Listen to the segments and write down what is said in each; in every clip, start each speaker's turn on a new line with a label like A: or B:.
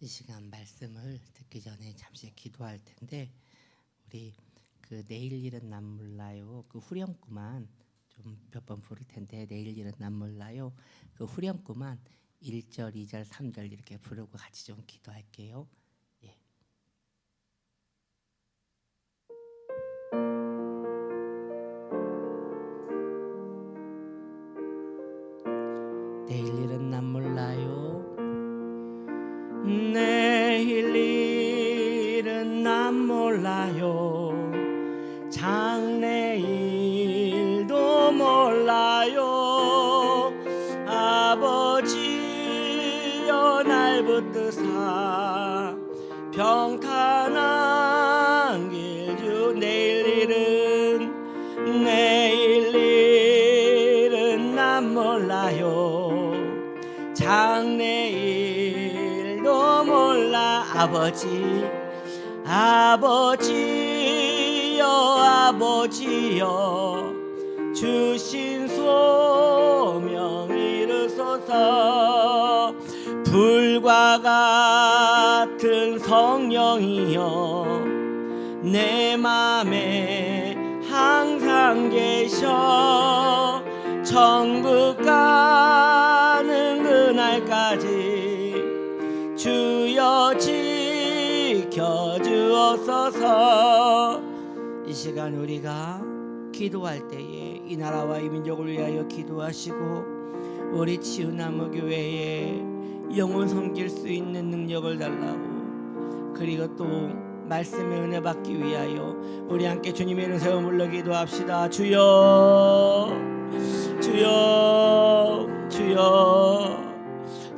A: 이 시간 말씀을 듣기 전에 잠시 기도할 텐데, 우리 그 내일 일은 난 몰라요 그 후렴구만 좀 몇 번 부를 텐데, 내일 일은 난 몰라요 그 후렴구만 1절, 2절, 3절 이렇게 부르고 같이 좀 기도할게요. 예. 내일 일은 난 몰라요. 내일 일은 난 몰라요. 장래일도 몰라요. 아버지여 날 붙드사 평탄한 길 주. 내일 일은 난 몰라요. 장래일도 몰라. 아버지여 주신 소명 이루소서. 불과 같은 성령이여 내 맘에 항상 계셔. 천국 가는 그날까지 주여 지켜주옵소서. 이 시간 우리가 기도할 때에 이 나라와 이 민족을 위하여 기도하시고, 우리 치유나무교회에 영혼 섬길 수 있는 능력을 달라고, 그리고 또 말씀의 은혜 받기 위하여 우리 함께 주님의 이름 세워 불러 기도합시다. 주여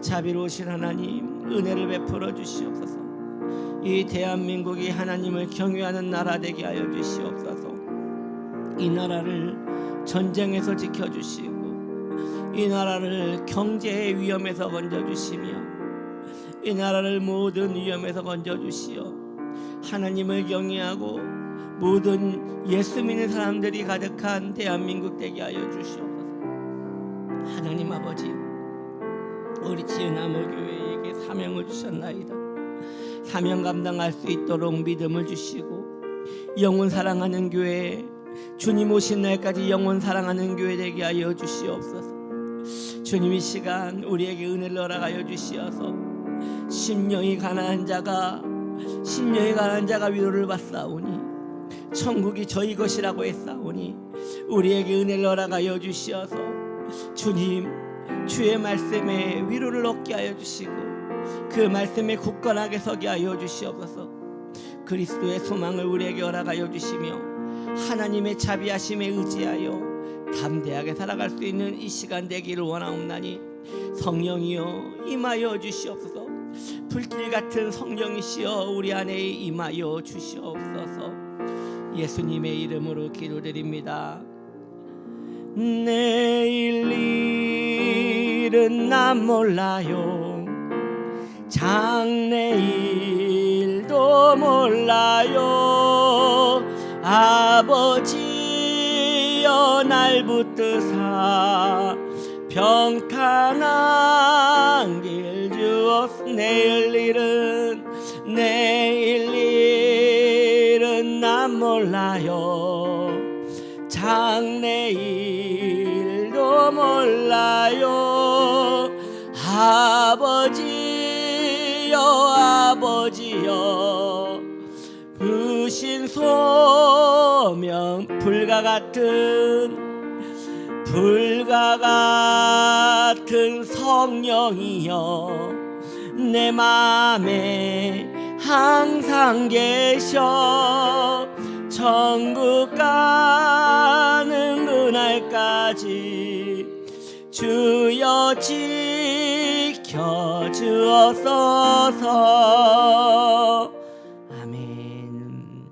A: 자비로우신 하나님, 은혜를 베풀어 주시옵소서. 이 대한민국이 하나님을 경외하는 나라 되게 하여 주시옵소서. 이 나라를 전쟁에서 지켜주시고, 이 나라를 경제의 위험에서 건져주시며, 이 나라를 모든 위험에서 건져주시어 하나님을 경외하고 모든 예수 믿는 사람들이 가득한 대한민국 되게 하여 주시옵소서. 하나님 아버지, 우리 치유나무교회에게 사명을 주셨나이다. 사명 감당할 수 있도록 믿음을 주시고, 영혼 사랑하는 교회, 주님 오신 날까지 영혼 사랑하는 교회 되게 하여 주시옵소서. 주님 이 시간 우리에게 은혜를 허락하여 주시어서 심령이 가난한 자가 위로를 받사오니, 천국이 저희 것이라고 했사오니, 우리에게 은혜를 허락하여 주시어서 주님, 주의 말씀에 위로를 얻게 하여 주시고, 그 말씀에 굳건하게 서게 하여 주시옵소서. 그리스도의 소망을 우리에게 허락하여 주시며, 하나님의 자비하심에 의지하여 담대하게 살아갈 수 있는 이 시간 되기를 원하옵나니, 성령이여 임하여 주시옵소서. 불길 같은 성령이시여 우리 안에 임하여 주시옵소서. 예수님의 이름으로 기도드립니다. 내일 일은 난 몰라요. 장래일도 몰라요. 아버지여 날 붙드사 평탄한 길 주옵소서. 내일 일은 난 몰라요. 장래일도 몰라요. 아버지여 부신 소명 불과 같은 성령이여 내 맘에 항상 계셔. 천국 가는 그날까지 주여 지켜주옵소서. 아멘.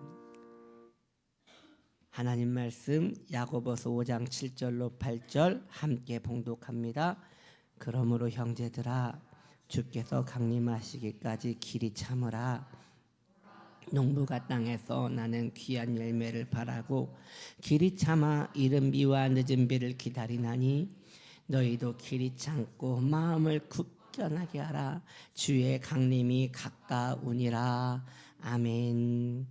A: 하나님 말씀 야고보서 5장 7절로 8절 함께 봉독합니다. 그러므로 형제들아, 주께서 강림하시기까지 길이 참으라. 농부가 땅에서 나는 귀한 열매를 바라고 길이 참아 이른 비와 늦은 비를 기다리나니, 너희도 길이 참고 마음을 굳게 안전하게 하라. 주의 강림이 가까우니라. 아멘.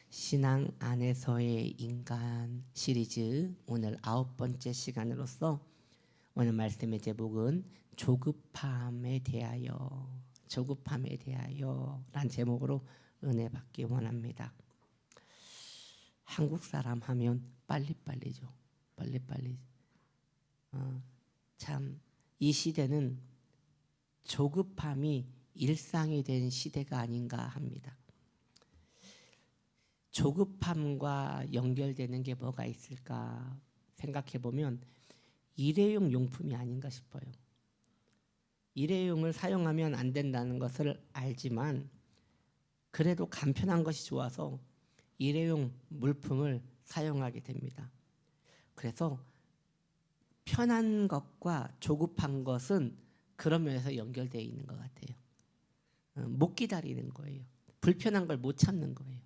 A: 신앙 안에서의 인간 시리즈 오늘 9번째 시간으로서 오늘 말씀의 제목은 조급함에 대하여 라는 제목으로 은혜 받기 원합니다. 한국 사람 하면 빨리빨리죠. 빨리빨리. 참 이 시대는 조급함이 일상이 된 시대가 아닌가 합니다. 조급함과 연결되는 게 뭐가 있을까 생각해 보면 일회용 용품이 아닌가 싶어요. 일회용을 사용하면 안 된다는 것을 알지만 그래도 간편한 것이 좋아서 일회용 물품을 사용하게 됩니다. 그래서 편한 것과 조급한 것은 그런 면에서 연결되어 있는 것 같아요. 못 기다리는 거예요. 불편한 걸 못 참는 거예요.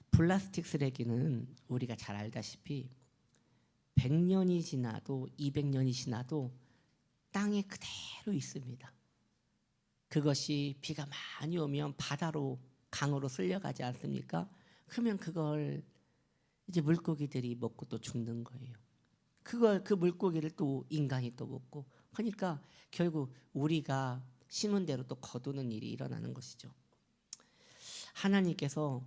A: 플라스틱 쓰레기는 우리가 잘 알다시피 100년이 지나도 200년이 지나도 땅에 그대로 있습니다. 그것이 비가 많이 오면 바다로 강으로 쓸려가지 않습니까? 그러면 그걸 이제 물고기들이 먹고 또 죽는 거예요. 그 물고기를 또 인간이 또 먹고, 그러니까 결국 우리가 심은 대로 또 거두는 일이 일어나는 것이죠. 하나님께서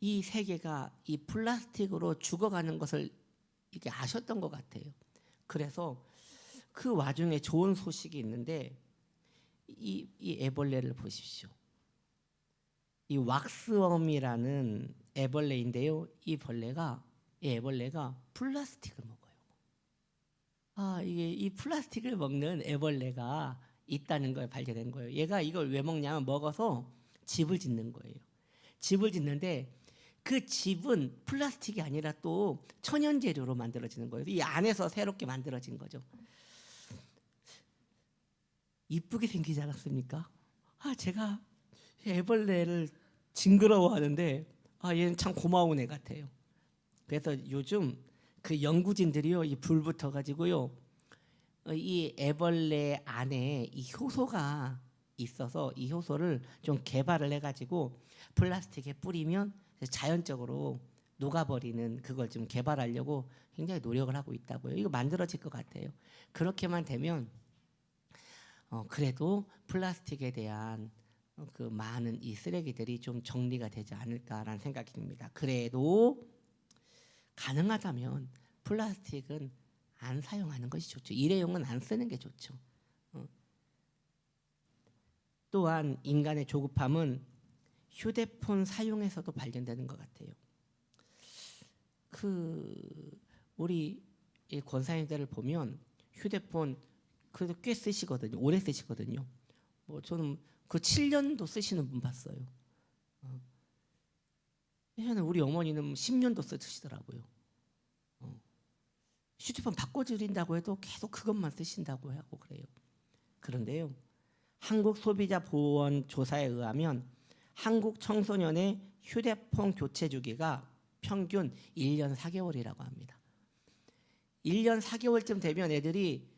A: 이 세계가 이 플라스틱으로 죽어가는 것을 이게 아셨던 것 같아요. 그래서 그 와중에 좋은 소식이 있는데 이 애벌레를 보십시오. 이 왁스웜이라는 애벌레인데요. 이 애벌레가 플라스틱을 먹어요. 이게 이 플라스틱을 먹는 애벌레가 있다는 걸 발견한 거예요. 얘가 이걸 왜 먹냐면 먹어서 집을 짓는 거예요. 집을 짓는데 그 집은 플라스틱이 아니라 또 천연 재료로 만들어지는 거예요. 이 안에서 새롭게 만들어진 거죠. 이쁘게 생기지 않았습니까? 제가 애벌레를 징그러워하는데 얘는 참 고마운 애 같아요. 그래서 요즘 그 연구진들이요, 이 불 붙어가지고요, 이 애벌레 안에 이 효소가 있어서 이 효소를 좀 개발을 해가지고 플라스틱에 뿌리면 자연적으로 녹아버리는 그걸 좀 개발하려고 굉장히 노력을 하고 있다고요. 이거 만들어질 것 같아요. 그렇게만 되면 그래도 플라스틱에 대한 그 많은 이 쓰레기들이 좀 정리가 되지 않을까라는 생각이 듭니다. 그래도 가능하다면 플라스틱은 안 사용하는 것이 좋죠. 일회용은 안 쓰는 게 좋죠. 또한 인간의 조급함은 휴대폰 사용에서도 발견되는 것 같아요. 우리 권사님들을 보면 휴대폰 그래도 꽤 쓰시거든요. 오래 쓰시거든요. 저는 그 7년도 쓰시는 분 봤어요. 예전에 우리 어머니는 10년도 쓰시더라고요. 휴대폰 바꿔드린다고 해도 계속 그것만 쓰신다고 하고 그래요. 그런데요, 한국 소비자 보건 조사에 의하면 한국 청소년의 휴대폰 교체 주기가 평균 1년 4개월이라고 합니다. 1년 4개월쯤 되면 애들이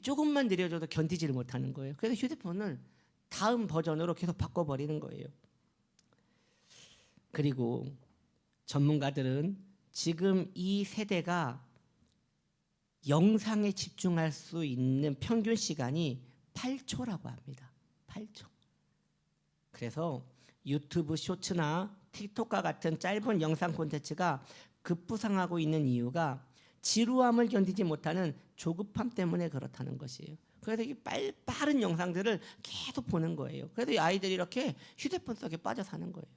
A: 조금만 느려져도 견디지를 못하는 거예요. 그래서 휴대폰을 다음 버전으로 계속 바꿔버리는 거예요. 그리고 전문가들은 지금 이 세대가 영상에 집중할 수 있는 평균 시간이 8초라고 합니다. 8초. 그래서 유튜브 쇼츠나 틱톡과 같은 짧은 영상 콘텐츠가 급부상하고 있는 이유가 지루함을 견디지 못하는 조급함 때문에 그렇다는 것이에요. 그래서 이 빠른 영상들을 계속 보는 거예요. 그래서 이 아이들이 이렇게 휴대폰 속에 빠져 사는 거예요.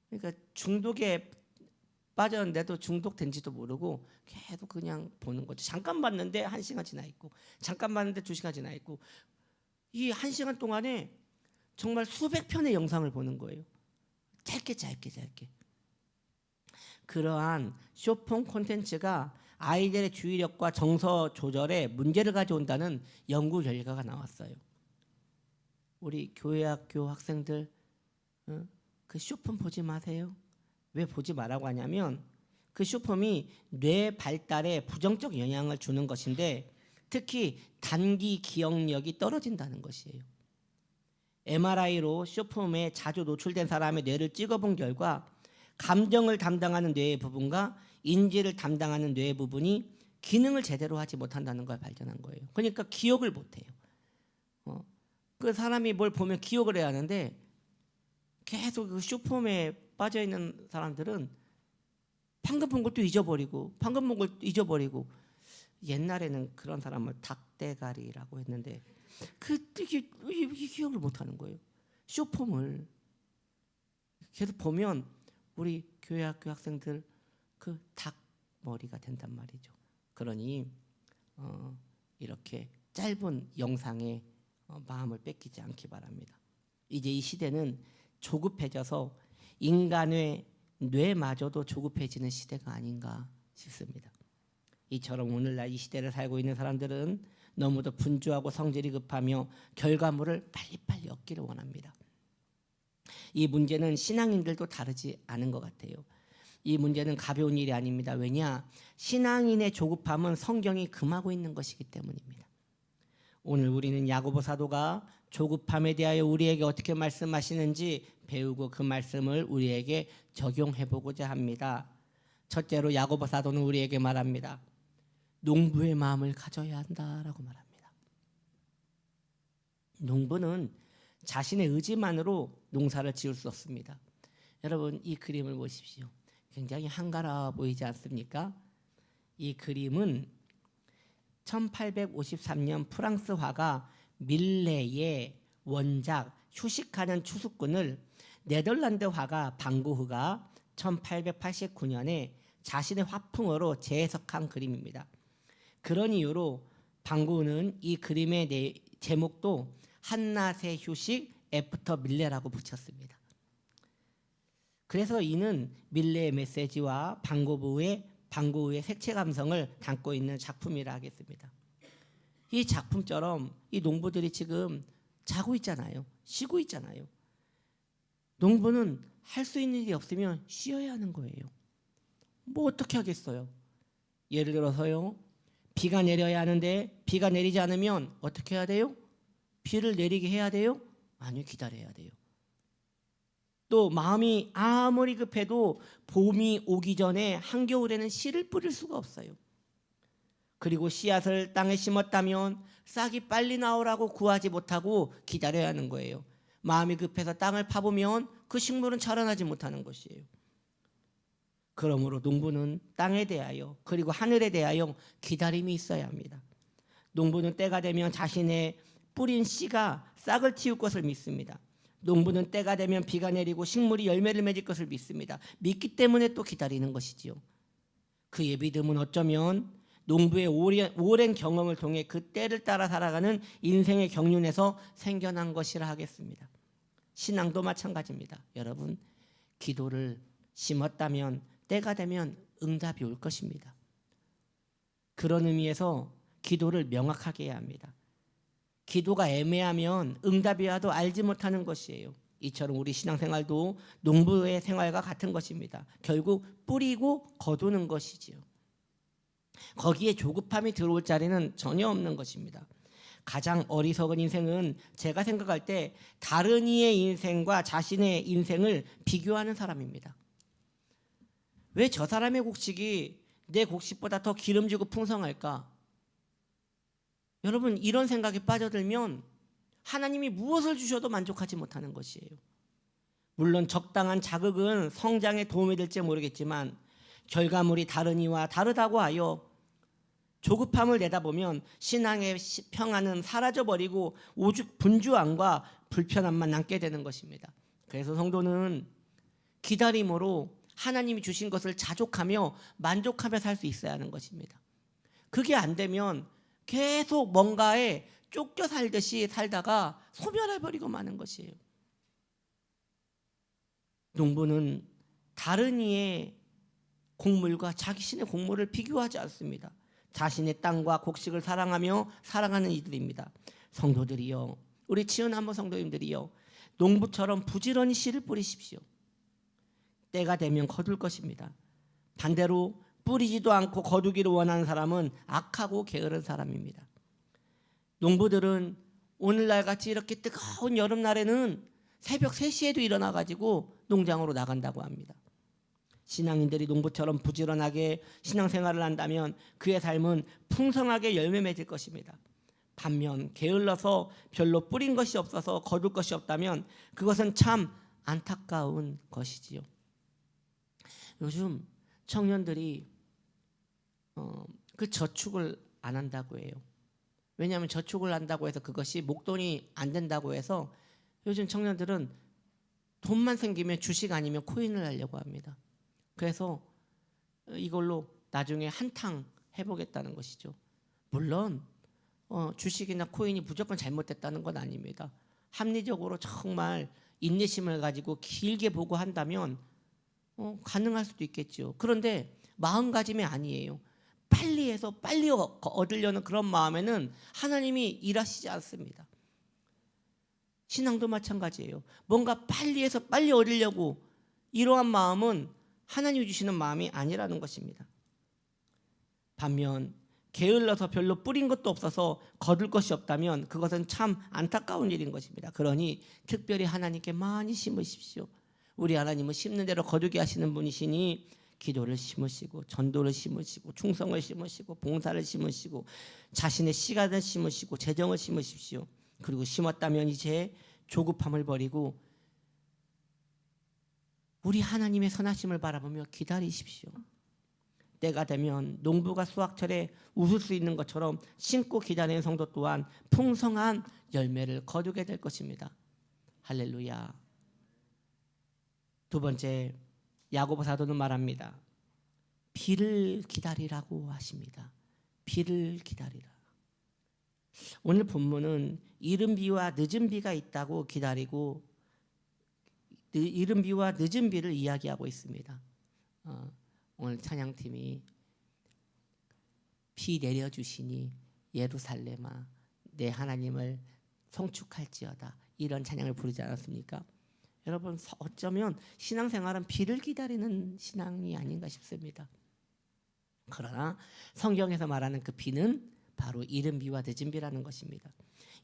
A: 그러니까 중독에 빠졌는데도 중독된지도 모르고 계속 그냥 보는 거죠. 잠깐 봤는데 1시간 지나 있고, 잠깐 봤는데 2시간 지나 있고, 이 1시간 동안에 정말 수백 편의 영상을 보는 거예요. 짧게. 그러한 쇼폰 콘텐츠가 아이들의 주의력과 정서 조절에 문제를 가져온다는 연구 결과가 나왔어요. 우리 교회 학교 학생들 그 쇼폰 보지 마세요. 왜 보지 말라고 하냐면 그 쇼폼이 뇌 발달에 부정적 영향을 주는 것인데 특히 단기 기억력이 떨어진다는 것이에요. MRI로 쇼폼에 자주 노출된 사람의 뇌를 찍어본 결과 감정을 담당하는 뇌의 부분과 인지를 담당하는 뇌의 부분이 기능을 제대로 하지 못한다는 걸 발견한 거예요. 그러니까 기억을 못해요. 그 사람이 뭘 보면 기억을 해야 하는데 계속 그 쇼폼에 빠져 있는 사람들은 방금 본 것도 잊어버리고 방금 본 것도 잊어버리고 옛날에는 그런 사람을 닭대가리라고 했는데 이게 기억을 못하는 거예요. 쇼폼을 계속 보면 우리 교회 학교 학생들 그 닭머리가 된단 말이죠. 그러니 이렇게 짧은 영상에 마음을 뺏기지 않기 바랍니다. 이제 이 시대는 조급해져서 인간의 뇌마저도 조급해지는 시대가 아닌가 싶습니다. 이처럼 오늘날 이 시대를 살고 있는 사람들은 너무도 분주하고 성질이 급하며 결과물을 빨리빨리 얻기를 원합니다. 이 문제는 신앙인들도 다르지 않은 것 같아요. 이 문제는 가벼운 일이 아닙니다. 왜냐? 신앙인의 조급함은 성경이 금하고 있는 것이기 때문입니다. 오늘 우리는 야고보 사도가 조급함에 대하여 우리에게 어떻게 말씀하시는지 배우고 그 말씀을 우리에게 적용해 보고자 합니다. 첫째로 야고보 사도는 우리에게 말합니다. 농부의 마음을 가져야 한다라고 말합니다. 농부는 자신의 의지만으로 농사를 지을 수 없습니다. 여러분 이 그림을 보십시오. 굉장히 한가로워 보이지 않습니까? 이 그림은 1853년 프랑스 화가 밀레의 원작 휴식하는 추수꾼을 네덜란드 화가 방고흐가 1889년에 자신의 화풍으로 재해석한 그림입니다. 그런 이유로 방고흐는 이 그림의 제목도 한낮의 휴식 애프터 밀레라고 붙였습니다. 그래서 이는 밀레의 메시지와 방고흐의 색채 감성을 담고 있는 작품이라 하겠습니다. 이 작품처럼 이 농부들이 지금 자고 있잖아요. 쉬고 있잖아요. 농부는 할 수 있는 일이 없으면 쉬어야 하는 거예요. 뭐 어떻게 하겠어요? 예를 들어서요. 비가 내려야 하는데 비가 내리지 않으면 어떻게 해야 돼요? 비를 내리게 해야 돼요? 아니요, 기다려야 돼요. 또 마음이 아무리 급해도 봄이 오기 전에 한겨울에는 씨를 뿌릴 수가 없어요. 그리고 씨앗을 땅에 심었다면 싹이 빨리 나오라고 구하지 못하고 기다려야 하는 거예요. 마음이 급해서 땅을 파보면 그 식물은 자라나지 못하는 것이에요. 그러므로 농부는 땅에 대하여 그리고 하늘에 대하여 기다림이 있어야 합니다. 농부는 때가 되면 자신의 뿌린 씨가 싹을 틔울 것을 믿습니다. 농부는 때가 되면 비가 내리고 식물이 열매를 맺을 것을 믿습니다. 믿기 때문에 또 기다리는 것이지요. 그의 믿음은 어쩌면 농부의 오랜 경험을 통해 그 때를 따라 살아가는 인생의 경륜에서 생겨난 것이라 하겠습니다. 신앙도 마찬가지입니다. 여러분, 기도를 심었다면 때가 되면 응답이 올 것입니다. 그런 의미에서 기도를 명확하게 해야 합니다. 기도가 애매하면 응답이 와도 알지 못하는 것이에요. 이처럼 우리 신앙생활도 농부의 생활과 같은 것입니다. 결국 뿌리고 거두는 것이지요. 거기에 조급함이 들어올 자리는 전혀 없는 것입니다. 가장 어리석은 인생은 제가 생각할 때 다른 이의 인생과 자신의 인생을 비교하는 사람입니다. 왜 저 사람의 곡식이 내 곡식보다 더 기름지고 풍성할까? 여러분, 이런 생각에 빠져들면 하나님이 무엇을 주셔도 만족하지 못하는 것이에요. 물론 적당한 자극은 성장에 도움이 될지 모르겠지만 결과물이 다른 이와 다르다고 하여 조급함을 내다보면 신앙의 평안은 사라져버리고 오죽 분주함과 불편함만 남게 되는 것입니다. 그래서 성도는 기다림으로 하나님이 주신 것을 자족하며 만족하며 살 수 있어야 하는 것입니다. 그게 안 되면 계속 뭔가에 쫓겨 살듯이 살다가 소멸해버리고 마는 것이에요. 농부는 다른 이의 곡물과 자신의 곡물을 비교하지 않습니다. 자신의 땅과 곡식을 사랑하며 살아가는 이들입니다. 성도들이요, 우리 치은한모 성도님들이요, 농부처럼 부지런히 씨를 뿌리십시오. 때가 되면 거둘 것입니다. 반대로 뿌리지도 않고 거두기를 원하는 사람은 악하고 게으른 사람입니다. 농부들은 오늘날 같이 이렇게 뜨거운 여름날에는 새벽 3시에도 일어나가지고 농장으로 나간다고 합니다. 신앙인들이 농부처럼 부지런하게 신앙생활을 한다면 그의 삶은 풍성하게 열매 맺을 것입니다. 반면 게을러서 별로 뿌린 것이 없어서 거둘 것이 없다면 그것은 참 안타까운 것이지요. 요즘 청년들이 그 저축을 안 한다고 해요. 왜냐하면 저축을 한다고 해서 그것이 목돈이 안 된다고 해서 요즘 청년들은 돈만 생기면 주식 아니면 코인을 하려고 합니다. 그래서 이걸로 나중에 한탕 해보겠다는 것이죠. 물론 주식이나 코인이 무조건 잘못됐다는 건 아닙니다. 합리적으로 정말 인내심을 가지고 길게 보고 한다면 가능할 수도 있겠죠. 그런데 마음가짐이 아니에요. 빨리 해서 빨리 얻으려는 그런 마음에는 하나님이 일하시지 않습니다. 신앙도 마찬가지예요. 뭔가 빨리 해서 빨리 얻으려고 이러한 마음은 하나님이 주시는 마음이 아니라는 것입니다. 반면 게을러서 별로 뿌린 것도 없어서 거둘 것이 없다면 그것은 참 안타까운 일인 것입니다. 그러니 특별히 하나님께 많이 심으십시오. 우리 하나님은 심는 대로 거두게 하시는 분이시니 기도를 심으시고 전도를 심으시고 충성을 심으시고 봉사를 심으시고 자신의 시간을 심으시고 재정을 심으십시오. 그리고 심었다면 이제 조급함을 버리고 우리 하나님의 선하심을 바라보며 기다리십시오. 때가 되면 농부가 수확철에 웃을 수 있는 것처럼 심고 기다리는 성도 또한 풍성한 열매를 거두게 될 것입니다. 할렐루야. 두 번째, 야고보 사도는 말합니다. 비를 기다리라고 하십니다. 비를 기다리라. 오늘 본문은 이른 비와 늦은 비가 있다고 기다리고 이른 비와 늦은 비를 이야기하고 있습니다. 오늘 찬양팀이 비 내려주시니 예루살렘아 내 하나님을 송축할지어다 이런 찬양을 부르지 않았습니까? 여러분 어쩌면 신앙생활은 비를 기다리는 신앙이 아닌가 싶습니다. 그러나 성경에서 말하는 그 비는 바로 이른 비와 늦은 비라는 것입니다.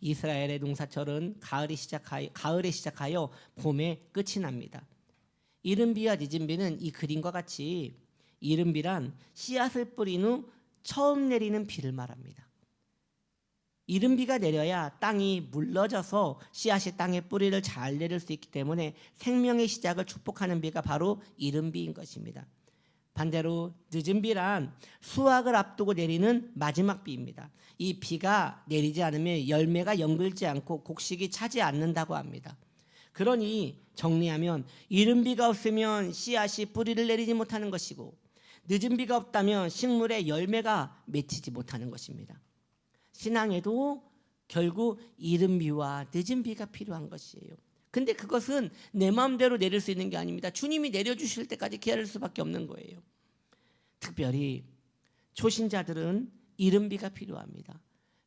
A: 이스라엘의 농사철은 가을에 시작하여 봄에 끝이 납니다. 이른 비와 늦은 비는 이 그림과 같이 이른 비란 씨앗을 뿌린 후 처음 내리는 비를 말합니다. 이른 비가 내려야 땅이 물러져서 씨앗이 땅에 뿌리를 잘 내릴 수 있기 때문에 생명의 시작을 축복하는 비가 바로 이른 비인 것입니다. 반대로 늦은 비란 수확을 앞두고 내리는 마지막 비입니다. 이 비가 내리지 않으면 열매가 연글지 않고 곡식이 차지 않는다고 합니다. 그러니 정리하면 이른 비가 없으면 씨앗이 뿌리를 내리지 못하는 것이고 늦은 비가 없다면 식물의 열매가 맺히지 못하는 것입니다. 신앙에도 결국 이른 비와 늦은 비가 필요한 것이에요. 근데 그것은 내 마음대로 내릴 수 있는 게 아닙니다. 주님이 내려주실 때까지 기다릴 수밖에 없는 거예요. 특별히 초신자들은 이른 비가 필요합니다.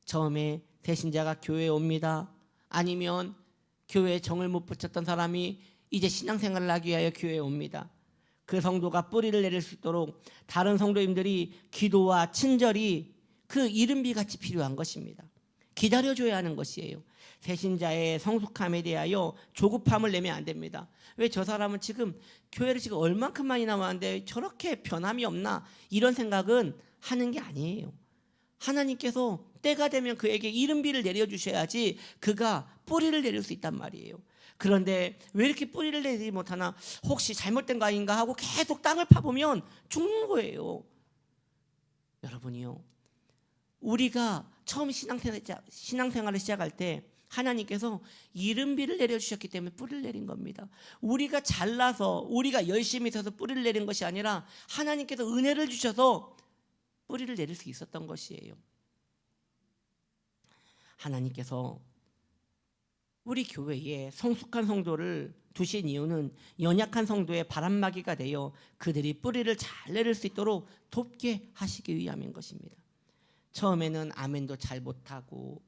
A: 처음에 대신자가 교회에 옵니다. 아니면 교회에 정을 못 붙였던 사람이 이제 신앙생활을 하기 위하여 교회에 옵니다. 그 성도가 뿌리를 내릴 수 있도록 다른 성도님들이 기도와 친절이 그 이른 비 같이 필요한 것입니다. 기다려줘야 하는 것이에요. 새신자의 성숙함에 대하여 조급함을 내면 안 됩니다. 왜 저 사람은 지금 교회를 지금 얼만큼 많이 나왔는데 저렇게 변함이 없나 이런 생각은 하는 게 아니에요. 하나님께서 때가 되면 그에게 이른 비를 내려주셔야지 그가 뿌리를 내릴 수 있단 말이에요. 그런데 왜 이렇게 뿌리를 내리지 못하나 혹시 잘못된 거 아닌가 하고 계속 땅을 파보면 죽는 거예요. 여러분이요, 우리가 처음 신앙생활을 시작할 때 하나님께서 이른 비를 내려주셨기 때문에 뿌리를 내린 겁니다. 우리가 잘나서 우리가 열심히 있어서 뿌리를 내린 것이 아니라 하나님께서 은혜를 주셔서 뿌리를 내릴 수 있었던 것이에요. 하나님께서 우리 교회에 성숙한 성도를 두신 이유는 연약한 성도의 바람막이가 되어 그들이 뿌리를 잘 내릴 수 있도록 돕게 하시기 위함인 것입니다. 처음에는 아멘도 잘 못하고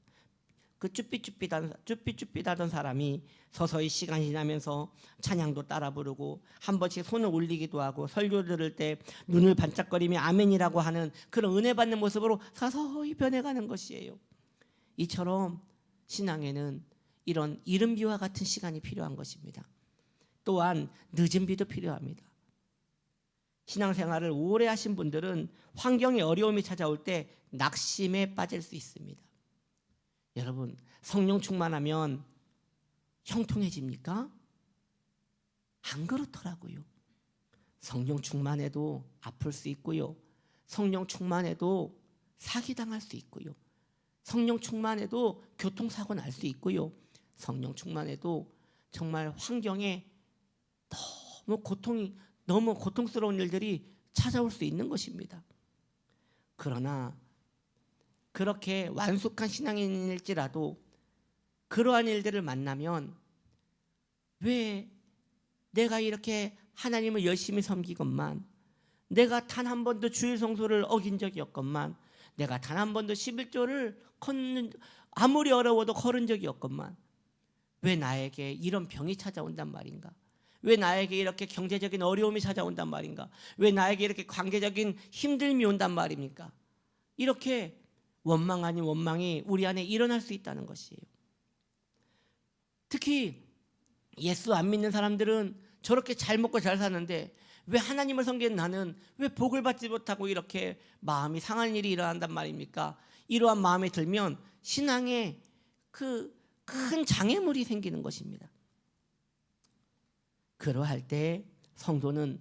A: 그 쭈삣쭈삣하던 사람이 서서히 시간이 지나면서 찬양도 따라 부르고 한 번씩 손을 올리기도 하고 설교 들을 때 눈을 반짝거리며 아멘이라고 하는 그런 은혜 받는 모습으로 서서히 변해가는 것이에요. 이처럼 신앙에는 이런 이른비와 같은 시간이 필요한 것입니다. 또한 늦은 비도 필요합니다. 신앙생활을 오래 하신 분들은 환경에 어려움이 찾아올 때 낙심에 빠질 수 있습니다. 여러분, 성령 충만하면 형통해집니까? 안 그렇더라고요. 성령 충만해도 아플 수 있고요. 성령 충만해도 사기당할 수 있고요. 성령 충만해도 교통사고 날 수 있고요. 성령 충만해도 정말 환경에 너무 고통스러운 일들이 찾아올 수 있는 것입니다. 그러나 그렇게 완숙한 신앙인일지라도 그러한 일들을 만나면 왜 내가 이렇게 하나님을 열심히 섬기건만, 내가 단 한 번도 주일 성소를 어긴 적이 없건만, 내가 단 한 번도 11조를 아무리 어려워도 걸은 적이 없건만 왜 나에게 이런 병이 찾아온단 말인가? 왜 나에게 이렇게 경제적인 어려움이 찾아온단 말인가? 왜 나에게 이렇게 관계적인 힘듦이 온단 말입니까? 이렇게 원망 아닌 원망이 우리 안에 일어날 수 있다는 것이에요. 특히 예수 안 믿는 사람들은 저렇게 잘 먹고 잘 사는데 왜 하나님을 섬기는 나는 왜 복을 받지 못하고 이렇게 마음이 상한 일이 일어난단 말입니까? 이러한 마음이 들면 신앙에 그 큰 장애물이 생기는 것입니다. 그러할 때 성도는,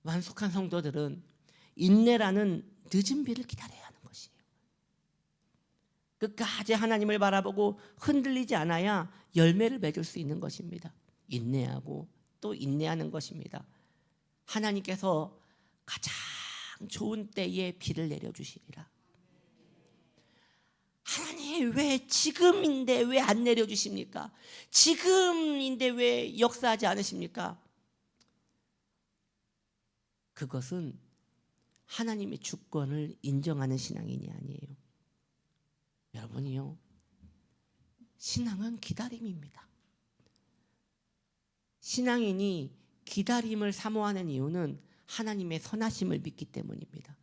A: 완숙한 성도들은 인내라는 늦은 비를 기다려야 하는 것이에요. 끝까지 하나님을 바라보고 흔들리지 않아야 열매를 맺을 수 있는 것입니다. 인내하고 또 인내하는 것입니다. 하나님께서 가장 좋은 때에 비를 내려주시리라. 하나님, 왜 지금인데 왜 안 내려주십니까? 지금인데 왜 역사하지 않으십니까? 그것은 하나님의 주권을 인정하는 신앙인이 아니에요. 여러분이요, 신앙은 기다림입니다. 신앙인이 기다림을 사모하는 이유는 하나님의 선하심을 믿기 때문입니다.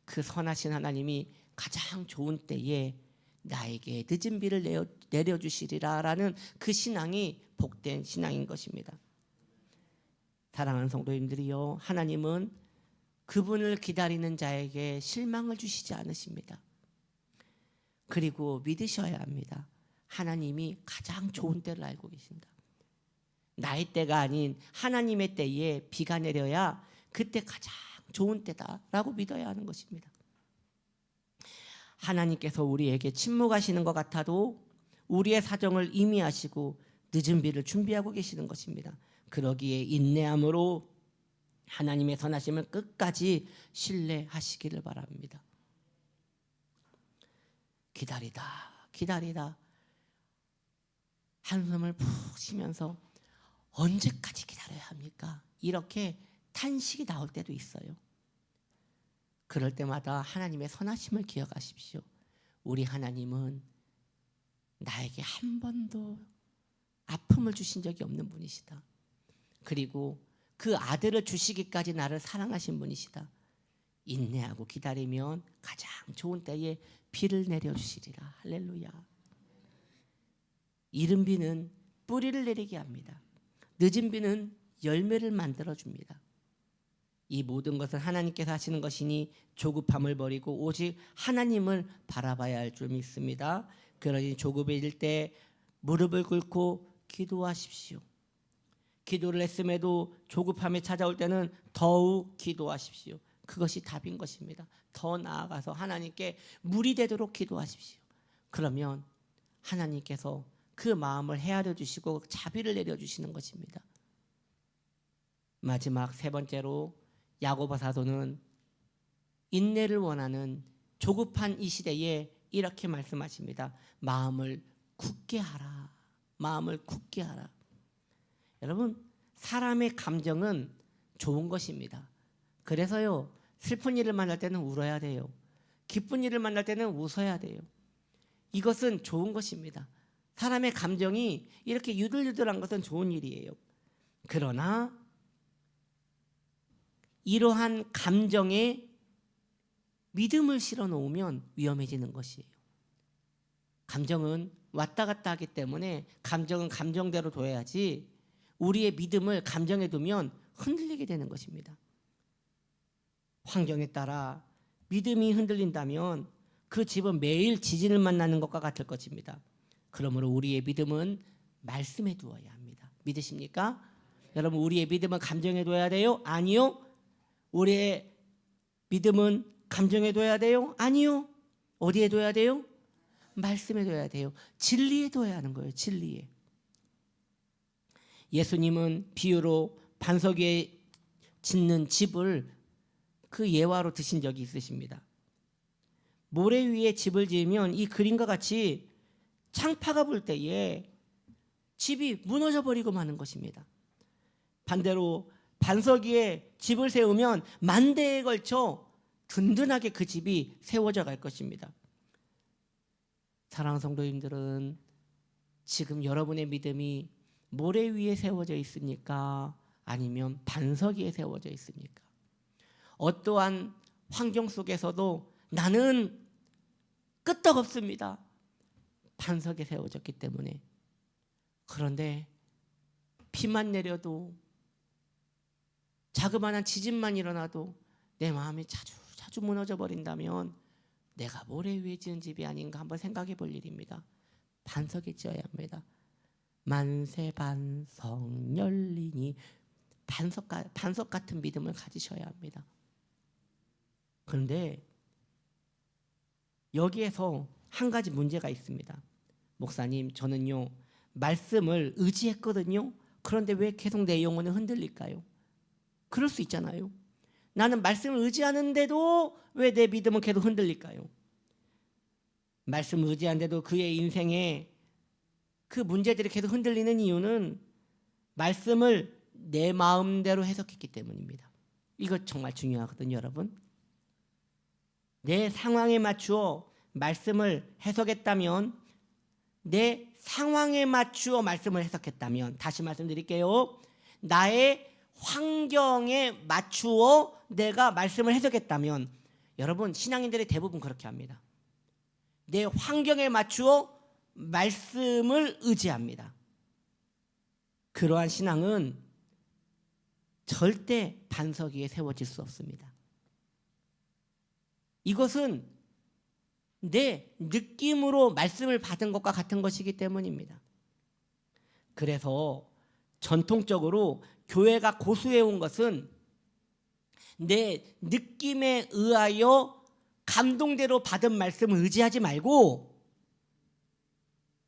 A: 그 선하신 하나님이 가장 좋은 때에 나에게 늦은 비를 내려주시리라 라는 그 신앙이 복된 신앙인 것입니다. 사랑하는 성도님들이요, 하나님은 그분을 기다리는 자에게 실망을 주시지 않으십니다. 그리고 믿으셔야 합니다. 하나님이 가장 좋은 때를 알고 계신다. 나의 때가 아닌 하나님의 때에 비가 내려야 그때 가장 좋은 때다라고 믿어야 하는 것입니다. 하나님께서 우리에게 침묵하시는 것 같아도 우리의 사정을 이미 아시고 늦은 비를 준비하고 계시는 것입니다. 그러기에 인내함으로 하나님의 선하심을 끝까지 신뢰하시기를 바랍니다. 기다리다 한숨을 푹 쉬면서 언제까지 기다려야 합니까? 이렇게 탄식이 나올 때도 있어요. 그럴 때마다 하나님의 선하심을 기억하십시오. 우리 하나님은 나에게 한 번도 아픔을 주신 적이 없는 분이시다. 그리고 그 아들을 주시기까지 나를 사랑하신 분이시다. 인내하고 기다리면 가장 좋은 때에 비를 내려주시리라. 할렐루야. 이른 비는 뿌리를 내리게 합니다. 늦은 비는 열매를 만들어줍니다. 이 모든 것을 하나님께서 하시는 것이니 조급함을 버리고 오직 하나님을 바라봐야 할 줄 믿습니다. 그러니 조급해질 때 무릎을 꿇고 기도하십시오. 기도를 했음에도 조급함이 찾아올 때는 더욱 기도하십시오. 그것이 답인 것입니다. 더 나아가서 하나님께 물이 되도록 기도하십시오. 그러면 하나님께서 그 마음을 헤아려 주시고 자비를 내려 주시는 것입니다. 마지막 세 번째로 야고보 사도는 인내를 원하는 조급한 이 시대에 이렇게 말씀하십니다. 마음을 굳게 하라. 마음을 굳게 하라. 여러분, 사람의 감정은 좋은 것입니다. 그래서요, 슬픈 일을 만날 때는 울어야 돼요. 기쁜 일을 만날 때는 웃어야 돼요. 이것은 좋은 것입니다. 사람의 감정이 이렇게 유들유들한 것은 좋은 일이에요. 그러나 이러한 감정에 믿음을 실어 놓으면 위험해지는 것이에요. 감정은 왔다 갔다 하기 때문에 감정은 감정대로 둬야지 우리의 믿음을 감정에 두면 흔들리게 되는 것입니다. 환경에 따라 믿음이 흔들린다면 그 집은 매일 지진을 만나는 것과 같을 것입니다. 그러므로 우리의 믿음은 말씀에 두어야 합니다. 믿으십니까? 여러분, 우리의 믿음은 감정에 둬야 돼요? 아니요. 우리의 믿음은 감정에 둬야 돼요? 아니요. 어디에 둬야 돼요? 말씀에 둬야 돼요. 진리에 둬야 하는 거예요. 진리에. 예수님은 비유로 반석 위에 짓는 집을 그 예화로 드신 적이 있으십니다. 모래 위에 집을 지으면 이 그림과 같이 창파가 불 때에 집이 무너져 버리고 마는 것입니다. 반대로 반석 위에 집을 세우면 만대에 걸쳐 든든하게 그 집이 세워져 갈 것입니다. 사랑하는 성도님들은 지금 여러분의 믿음이 모래 위에 세워져 있습니까? 아니면 반석 위에 세워져 있습니까? 어떠한 환경 속에서도 나는 끄떡없습니다. 반석에 세워졌기 때문에. 그런데 비만 내려도 자그마한 지진만 일어나도 내 마음이 자주 무너져 버린다면 내가 모래 위에 지은 집이 아닌가 한번 생각해 볼 일입니다. 반석에 지어야 합니다. 만세 반석 열리니 반석 같은 믿음을 가지셔야 합니다. 그런데 여기에서 한 가지 문제가 있습니다. 목사님, 저는요 말씀을 의지했거든요. 그런데 왜 계속 내 영혼은 흔들릴까요? 그럴 수 있잖아요. 나는 말씀을 의지하는데도 왜 내 믿음은 계속 흔들릴까요? 말씀을 의지하는데도 그의 인생에 그 문제들이 계속 흔들리는 이유는 말씀을 내 마음대로 해석했기 때문입니다. 이거 정말 중요하거든요, 여러분. 내 상황에 맞추어 말씀을 해석했다면, 내 상황에 맞추어 말씀을 해석했다면, 다시 말씀드릴게요. 나의 환경에 맞추어 내가 말씀을 해석했다면, 여러분, 신앙인들이 대부분 그렇게 합니다. 내 환경에 맞추어 말씀을 의지합니다. 그러한 신앙은 절대 반석 위에 세워질 수 없습니다. 이것은 내 느낌으로 말씀을 받은 것과 같은 것이기 때문입니다. 그래서 전통적으로 교회가 고수해온 것은 내 느낌에 의하여 감동대로 받은 말씀을 의지하지 말고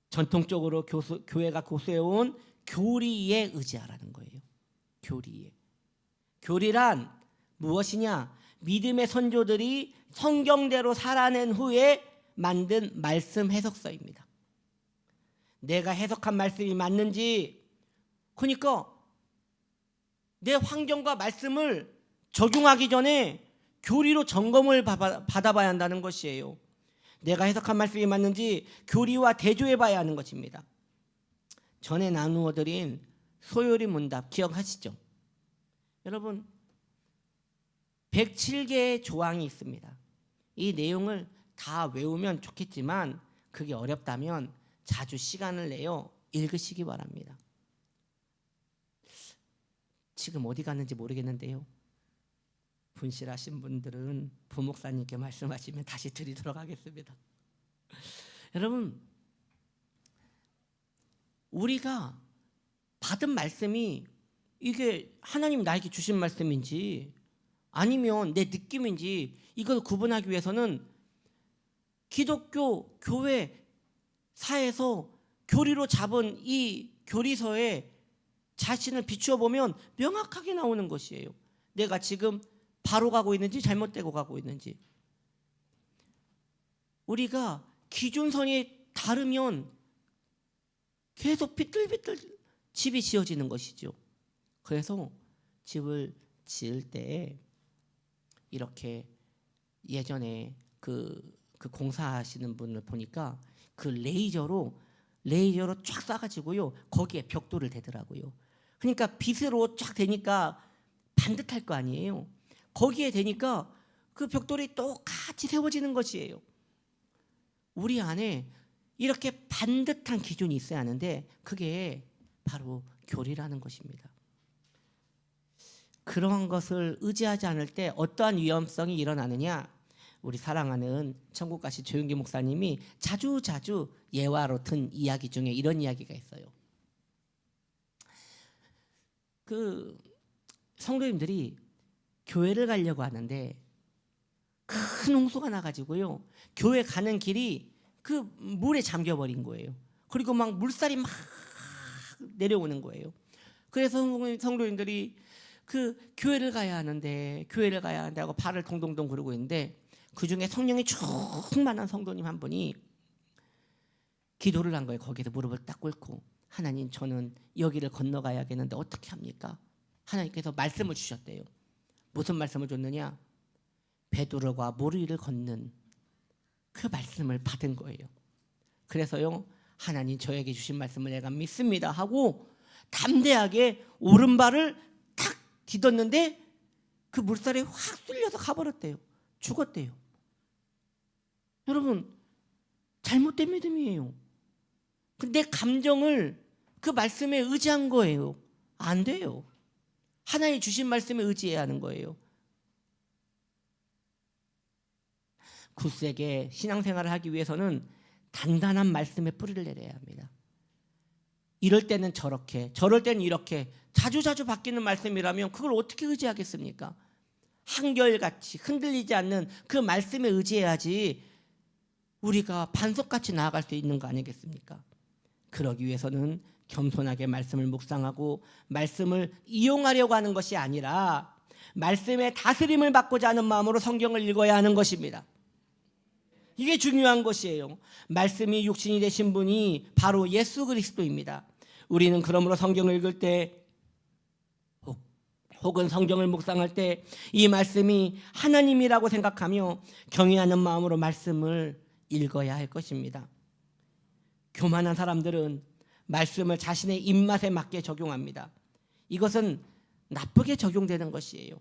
A: 전통적으로 교회가 고수해온 교리에 의지하라는 거예요. 교리에. 교리란 무엇이냐? 믿음의 선조들이 성경대로 살아낸 후에 만든 말씀 해석서입니다. 내가 해석한 말씀이 맞는지, 그러니까 내 환경과 말씀을 적용하기 전에 교리로 점검을 받아봐야 한다는 것이에요. 내가 해석한 말씀이 맞는지 교리와 대조해 봐야 하는 것입니다. 전에 나누어 드린 소요리 문답 기억하시죠? 여러분, 107개의 조항이 있습니다. 이 내용을 다 외우면 좋겠지만 그게 어렵다면 자주 시간을 내어 읽으시기 바랍니다. 지금 어디 갔는지 모르겠는데요. 분실하신 분들은 부목사님께 말씀하시면 다시 드리도록 하겠습니다. 여러분, 우리가 받은 말씀이 이게 하나님 나에게 주신 말씀인지 아니면 내 느낌인지 이걸 구분하기 위해서는 기독교 교회 사에서 교리로 잡은 이 교리서에 자신을 비추어 보면 명확하게 나오는 것이에요. 내가 지금 바로 가고 있는지 잘못되고 가고 있는지. 우리가 기준선이 다르면 계속 비틀비틀 집이 지어지는 것이죠. 그래서 집을 지을 때 이렇게 예전에 그 공사하시는 분을 보니까 그 레이저로 쫙 쏴가지고요 거기에 벽돌을 대더라고요. 그러니까 빛으로 쫙 대니까 반듯할 거 아니에요. 거기에 대니까 그 벽돌이 똑같이 세워지는 것이에요. 우리 안에 이렇게 반듯한 기준이 있어야 하는데 그게 바로 교리라는 것입니다. 그런 것을 의지하지 않을 때 어떠한 위험성이 일어나느냐? 우리 사랑하는 천국가시 조윤기 목사님이 자주 예화로 든 이야기 중에 이런 이야기가 있어요. 그 성도님들이 교회를 가려고 하는데 큰 홍수가 나가지고요 교회 가는 길이 그 물에 잠겨버린 거예요. 그리고 막 물살이 막 내려오는 거예요. 그래서 성도님들이 그 교회를 가야 하는데 하고 발을 동동동 구르고 있는데 그 중에 성령이 충만한 성도님 한 분이 기도를 한 거예요. 거기서 무릎을 딱 꿇고 하나님 저는 여기를 건너가야겠는데 어떻게 합니까? 하나님께서 말씀을 주셨대요. 무슨 말씀을 줬느냐? 베드로가 모르 위를 걷는 그 말씀을 받은 거예요. 그래서요 하나님 저에게 주신 말씀을 내가 믿습니다 하고 담대하게 오른발을 탁 디뎠는데 그 물살에 확 쓸려서 가버렸대요. 죽었대요. 여러분 잘못된 믿음이에요. 근데 감정을 그 말씀에 의지한 거예요. 안 돼요. 하나님 주신 말씀에 의지해야 하는 거예요. 굳세게 신앙생활을 하기 위해서는 단단한 말씀에 뿌리를 내려야 합니다. 이럴 때는 저렇게, 저럴 때는 이렇게 자주 바뀌는 말씀이라면 그걸 어떻게 의지하겠습니까? 한결같이 흔들리지 않는 그 말씀에 의지해야지 우리가 반석같이 나아갈 수 있는 거 아니겠습니까? 그러기 위해서는 겸손하게 말씀을 묵상하고 말씀을 이용하려고 하는 것이 아니라 말씀의 다스림을 받고자 하는 마음으로 성경을 읽어야 하는 것입니다. 이게 중요한 것이에요. 말씀이 육신이 되신 분이 바로 예수 그리스도입니다. 우리는 그러므로 성경을 읽을 때 혹은 성경을 묵상할 때 이 말씀이 하나님이라고 생각하며 경외하는 마음으로 말씀을 읽어야 할 것입니다. 교만한 사람들은 말씀을 자신의 입맛에 맞게 적용합니다. 이것은 나쁘게 적용되는 것이에요.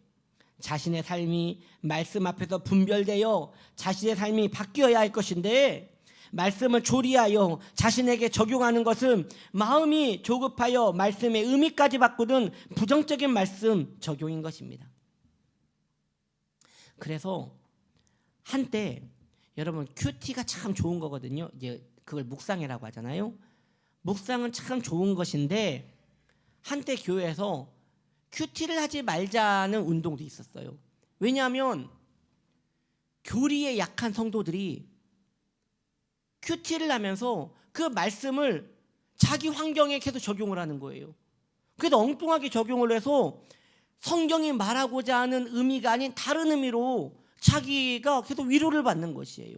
A: 자신의 삶이 말씀 앞에서 분별되어 자신의 삶이 바뀌어야 할 것인데 말씀을 조리하여 자신에게 적용하는 것은 마음이 조급하여 말씀의 의미까지 바꾸는 부정적인 말씀 적용인 것입니다. 그래서 한때 여러분 큐티가 참 좋은 거거든요. 이제 그걸 묵상이라고 하잖아요. 묵상은 참 좋은 것인데 한때 교회에서 큐티를 하지 말자는 운동도 있었어요. 왜냐하면 교리에 약한 성도들이 큐티를 하면서 그 말씀을 자기 환경에 계속 적용을 하는 거예요. 그래서 엉뚱하게 적용을 해서 성경이 말하고자 하는 의미가 아닌 다른 의미로 자기가 계속 위로를 받는 것이에요.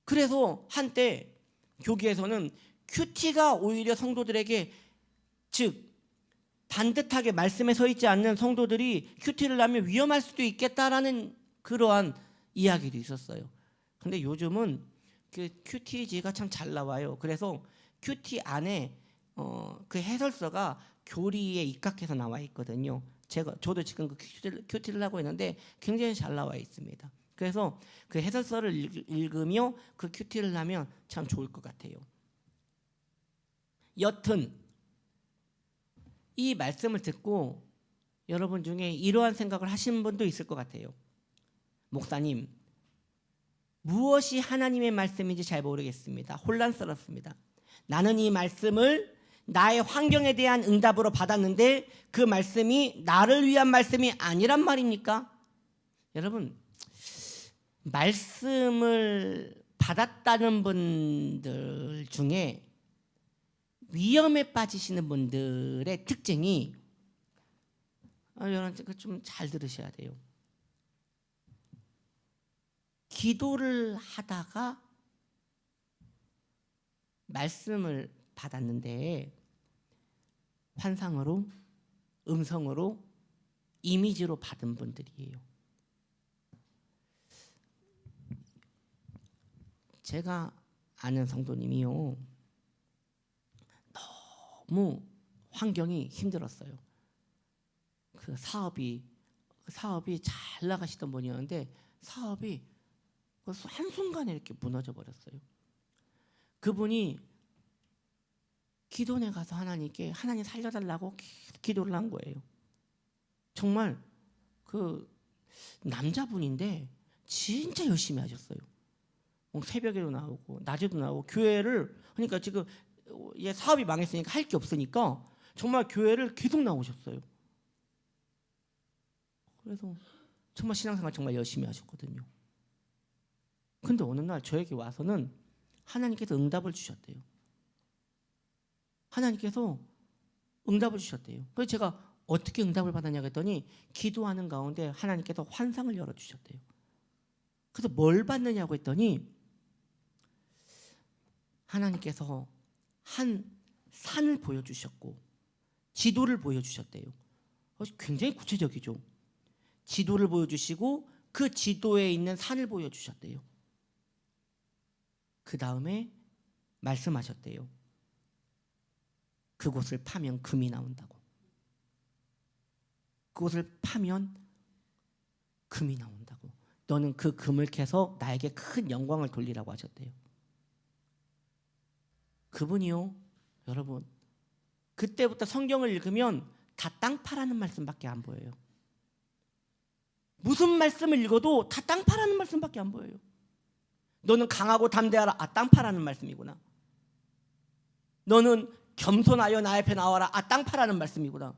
A: 그래서 한때 교계에서는 큐티가 오히려 성도들에게 즉 반듯하게 말씀에 서 있지 않는 성도들이 큐티를 하면 위험할 수도 있겠다라는 그러한 이야기도 있었어요. 근데 요즘은 그 큐티지가 참 잘 나와요. 그래서 큐티 안에 그 해설서가 교리에 입각해서 나와 있거든요. 저도 지금 그 큐티를 하고 있는데 굉장히 잘 나와 있습니다. 그래서 그 해설서를 읽으며 그 큐티를 하면 참 좋을 것 같아요. 여튼 이 말씀을 듣고 여러분 중에 이러한 생각을 하시는 분도 있을 것 같아요. 목사님, 무엇이 하나님의 말씀인지 잘 모르겠습니다. 혼란스럽습니다. 나는 이 말씀을 나의 환경에 대한 응답으로 받았는데 그 말씀이 나를 위한 말씀이 아니란 말입니까? 여러분, 말씀을 받았다는 분들 중에 위험에 빠지시는 분들의 특징이 여러분 좀 잘 들으셔야 돼요. 기도를 하다가 말씀을 받았는데 환상으로, 음성으로, 이미지로 받은 분들이에요. 제가 아는 성도님이요, 너무 환경이 힘들었어요. 그 사업이 잘 나가시던 분이었는데 사업이 한순간에 이렇게 무너져 버렸어요. 그분이 기도원에 가서 하나님께 하나님 살려달라고 기도를 한 거예요. 정말 그 남자분인데 진짜 열심히 하셨어요. 새벽에도 나오고 낮에도 나오고 교회를, 그러니까 지금 사업이 망했으니까 할 게 없으니까 정말 교회를 계속 나오셨어요. 그래서 정말 신앙생활 정말 열심히 하셨거든요. 근데 어느 날 저에게 와서는 하나님께서 응답을 주셨대요. 하나님께서 응답을 주셨대요. 그래서 제가 어떻게 응답을 받았냐고 했더니 기도하는 가운데 하나님께서 환상을 열어주셨대요. 그래서 뭘 받느냐고 했더니 하나님께서 한 산을 보여주셨고 지도를 보여주셨대요. 굉장히 구체적이죠. 지도를 보여주시고 그 지도에 있는 산을 보여주셨대요. 그 다음에 말씀하셨대요. 그곳을 파면 금이 나온다고. 그곳을 파면 금이 나온다고. 너는 그 금을 캐서 나에게 큰 영광을 돌리라고 하셨대요. 그분이요, 여러분, 그때부터 성경을 읽으면 다 땅 파라는 말씀밖에 안 보여요. 무슨 말씀을 읽어도 다 땅 파라는 말씀밖에 안 보여요. 너는 강하고 담대하라. 땅 파라는 말씀이구나. 너는 겸손하여 나 앞에 나와라. 땅 파라는 말씀이구나.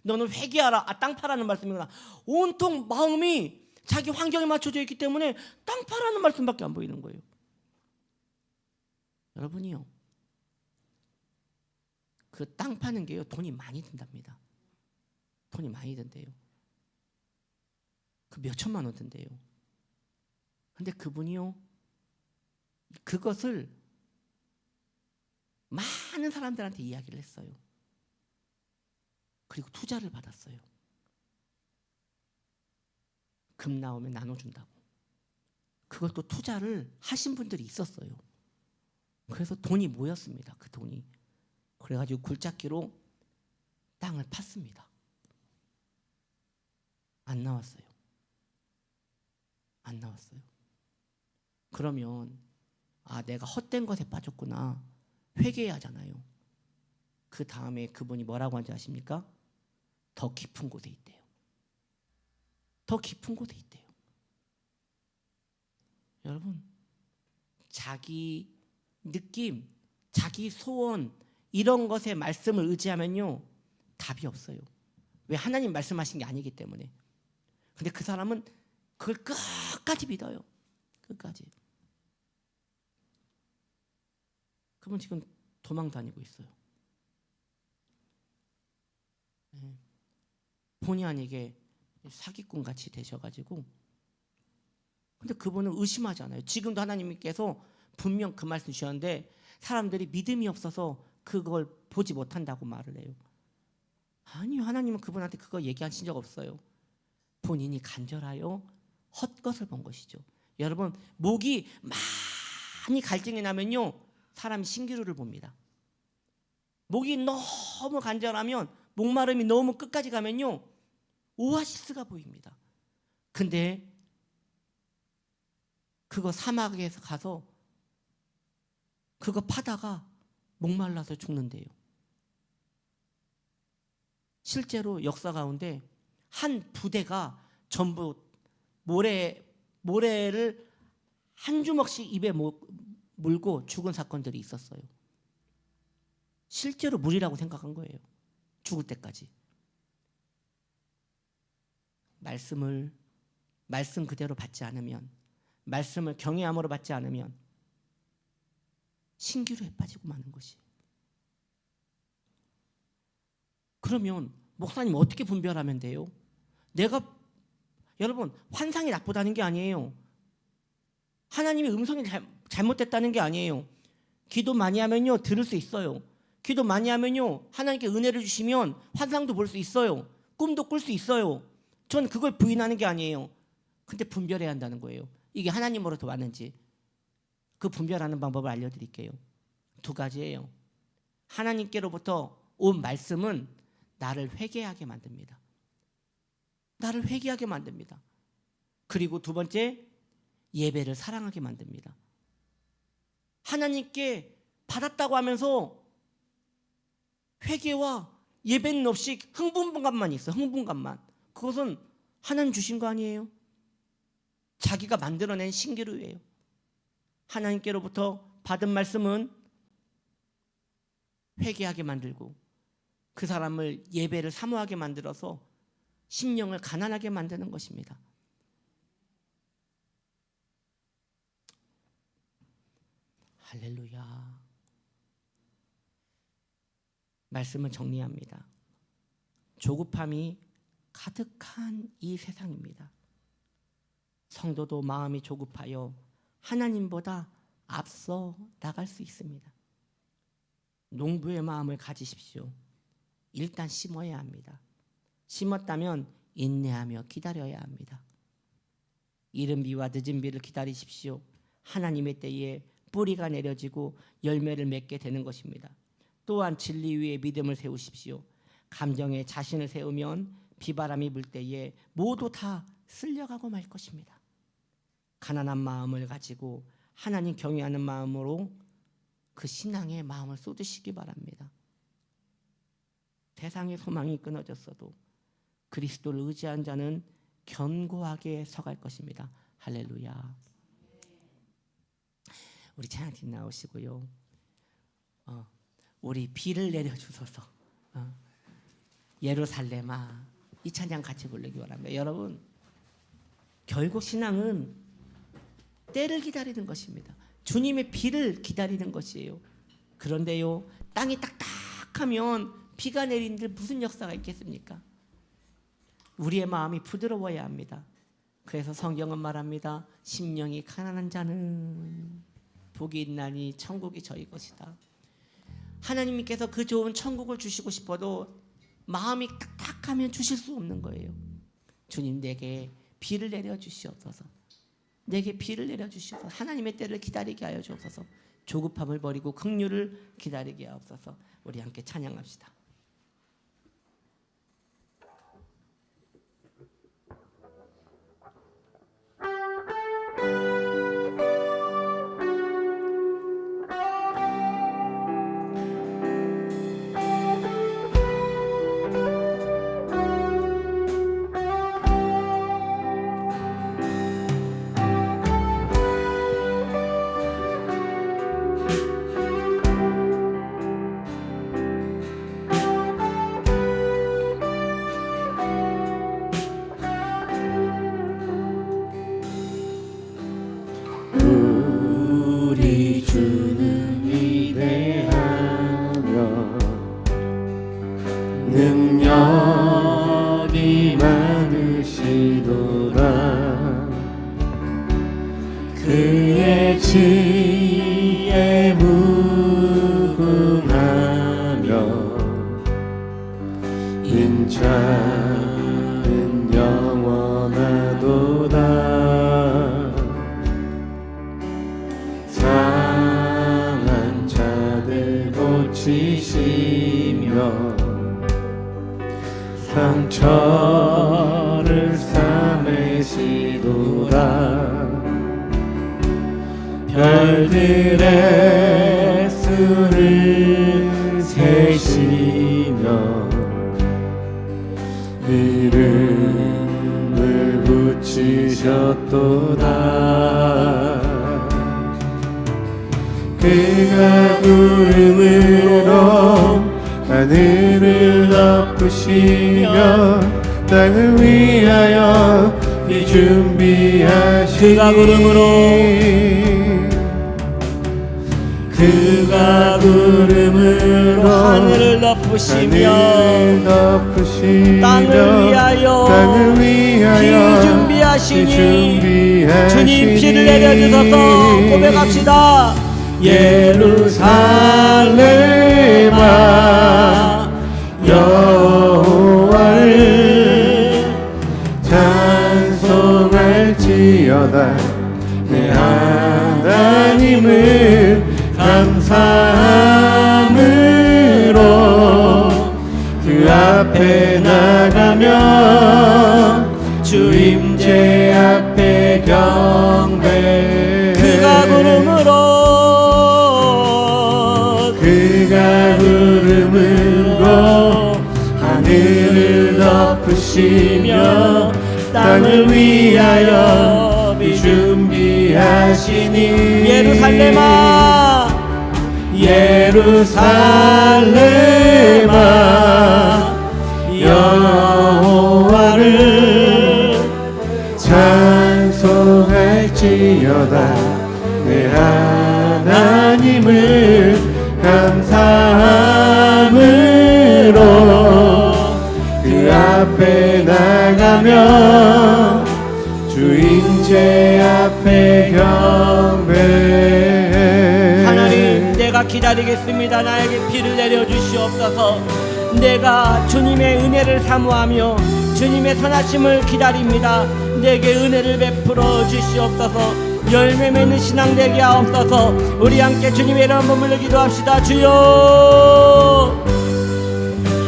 A: 너는 회개하라. 땅 파라는 말씀이구나. 온통 마음이 자기 환경에 맞춰져 있기 때문에 땅 파라는 말씀밖에 안 보이는 거예요. 여러분이요, 그 땅 파는 게요, 돈이 많이 든답니다. 돈이 많이 든대요. 그 몇 천만 원 든대요. 근데 그분이요, 그것을 많은 사람들한테 이야기를 했어요. 그리고 투자를 받았어요. 금 나오면 나눠준다고. 그것도 투자를 하신 분들이 있었어요. 그래서 돈이 모였습니다. 그 돈이. 그래가지고 굴착기로 땅을 팠습니다. 안 나왔어요. 안 나왔어요. 그러면 내가 헛된 것에 빠졌구나, 회개해야 하잖아요. 그 다음에 그분이 뭐라고 하는지 아십니까? 더 깊은 곳에 있대요. 더 깊은 곳에 있대요. 여러분, 자기 느낌, 자기 소원, 이런 것에 말씀을 의지하면요, 답이 없어요. 왜? 하나님 말씀하신 게 아니기 때문에. 근데 그 사람은 그걸 끝까지 믿어요. 끝까지. 그분 지금 도망 다니고 있어요. 본의 아니게 사기꾼 같이 되셔가지고. 근데 그분은 의심하지 않아요. 지금도 하나님께서 분명 그 말씀 주셨는데 사람들이 믿음이 없어서 그걸 보지 못한다고 말을 해요. 아니요, 하나님은 그분한테 그거 얘기하신 적 없어요. 본인이 간절하여 헛것을 본 것이죠. 여러분, 목이 많이 갈증이 나면요, 사람이 신기루를 봅니다. 목이 너무 간절하면, 목마름이 너무 끝까지 가면요, 오아시스가 보입니다. 근데 그거 사막에서 가서 그거 파다가 목말라서 죽는데요. 실제로 역사 가운데 한 부대가 전부 모래를 한 주먹씩 입에 물고 죽은 사건들이 있었어요. 실제로 물이라고 생각한 거예요. 죽을 때까지. 말씀 그대로 받지 않으면, 말씀을 경외함으로 받지 않으면 신기루에 빠지고 마는 것이. 그러면 목사님 어떻게 분별하면 돼요? 여러분, 환상이 나쁘다는 게 아니에요. 하나님의 음성이 잘못됐다는 게 아니에요. 기도 많이 하면요, 들을 수 있어요. 기도 많이 하면요, 하나님께 은혜를 주시면 환상도 볼 수 있어요. 꿈도 꿀 수 있어요. 전 그걸 부인하는 게 아니에요. 근데 분별해야 한다는 거예요. 이게 하나님으로부터 왔는지 그 분별하는 방법을 알려드릴게요. 두 가지예요. 하나님께로부터 온 말씀은 나를 회개하게 만듭니다. 나를 회개하게 만듭니다. 그리고 두 번째, 예배를 사랑하게 만듭니다. 하나님께 받았다고 하면서 회개와 예배는 없이 흥분감만 있어. 흥분감만. 그것은 하나님 주신 거 아니에요. 자기가 만들어낸 신기루예요. 하나님께로부터 받은 말씀은 회개하게 만들고 그 사람을 예배를 사모하게 만들어서 심령을 가난하게 만드는 것입니다. 할렐루야. 말씀을 정리합니다. 조급함이 가득한 이 세상입니다. 성도도 마음이 조급하여 하나님보다 앞서 나갈 수 있습니다. 농부의 마음을 가지십시오. 일단 심어야 합니다. 심었다면 인내하며 기다려야 합니다. 이른 비와 늦은 비를 기다리십시오. 하나님의 때에 뿌리가 내려지고 열매를 맺게 되는 것입니다. 또한 진리 위에 믿음을 세우십시오. 감정에 자신을 세우면 비바람이 불 때에 모두 다 쓸려가고 말 것입니다. 가난한 마음을 가지고 하나님 경외하는 마음으로 그 신앙의 마음을 쏟으시기 바랍니다. 세상의 소망이 끊어졌어도 그리스도를 의지한 자는 견고하게 서갈 것입니다. 할렐루야. 우리 찬양팀 나오시고요. 우리 비를 내려주소서. 예루살렘아, 이 찬양 같이 부르기 바랍니다. 여러분, 결국 신앙은 때를 기다리는 것입니다. 주님의 비를 기다리는 것이에요. 그런데요, 땅이 딱딱하면 비가 내리는데 무슨 역사가 있겠습니까? 우리의 마음이 부드러워야 합니다. 그래서 성경은 말합니다. 심령이 가난한 자는 복이 있나니 천국이 저희 것이다. 하나님께서 그 좋은 천국을 주시고 싶어도 마음이 딱딱하면 주실 수 없는 거예요. 주님, 내게 비를 내려 주시옵소서. 내게 비를 내려 주시옵소서. 하나님의 때를 기다리게 하여 주옵소서. 조급함을 버리고 긍휼을 기다리게 하옵소서. 우리 함께 찬양합시다.
B: 우리 주는 위대하며 능력이 많으시도다. 그의 지혜 무궁하며 인자는 영원하도다. 상한 자들 고치시며 상처를 싸매시도다. 별들의 수를 세시며 이름을 붙이셨도다. 그가 구름으로 하늘을 덮으시며 땅을 위하여 이 준비하시니 그가 구름으로
A: 하늘을 덮으시며 땅을 위하여 비 준비하시니 주님 피를 내려주셔서 고백합시다.
B: 예루살렘아 여호와를 찬송할지어다. 내 하나님을 감사함으로 그 앞에 나가며 주임제 앞에 경배
A: 그가
B: 구름으로 하늘을 덮으시며 땅을 위하여 준비하시니 예루살렘아 여호와를 찬송할지어다 내 하나님을 감사함으로 그 앞에 나가며 주임제 앞에 경배
A: 하나님, 내가 기다리겠습니다. 나에게 비를 내려주시옵소서. 내가 주님의 은혜를 사모하며 주님의 선하심을 기다립니다. 내게 은혜를 베풀어 주시옵소서. 열매 맺는 신앙 되게 하옵소서. 우리 함께 주님의 이름 머물러 기도합시다. 주여.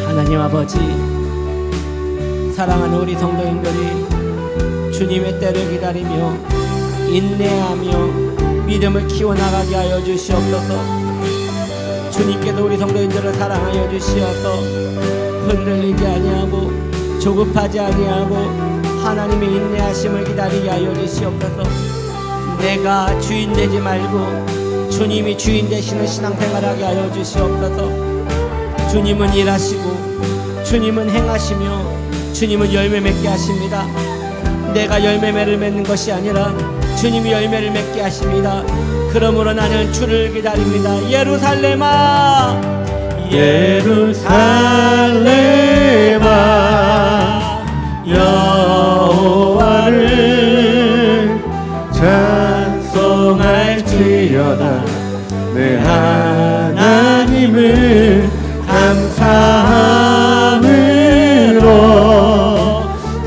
A: 하나님 아버지, 사랑하는 우리 성도님들이 주님의 때를 기다리며 인내하며 믿음을 키워나가게 하여 주시옵소서. 주님께서 우리 성도님들을 사랑하여 주시어서 흔들리지 아니하고 조급하지 아니하고 하나님의 인내하심을 기다리게 하여 주시옵소서. 내가 주인 되지 말고 주님이 주인 되시는 신앙생활하게 하여 주시옵소서. 주님은 일하시고 주님은 행하시며 주님은 열매 맺게 하십니다. 내가 열매를 맺는 것이 아니라 주님이 열매를 맺게 하십니다. 그러므로 나는 주를 기다립니다. 예루살렘아
B: 여호와를 찬송할지어다 내 하나님을 감사함으로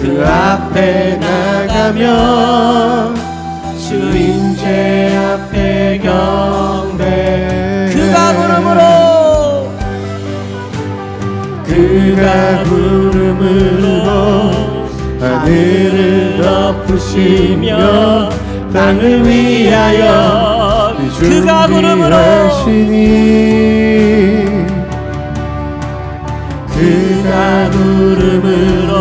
B: 그 앞에 나가며 주임제 앞에 경배 그가 구름으로 하늘을 덮으시며 땅을 위하여 준비하시니 그가 구름으로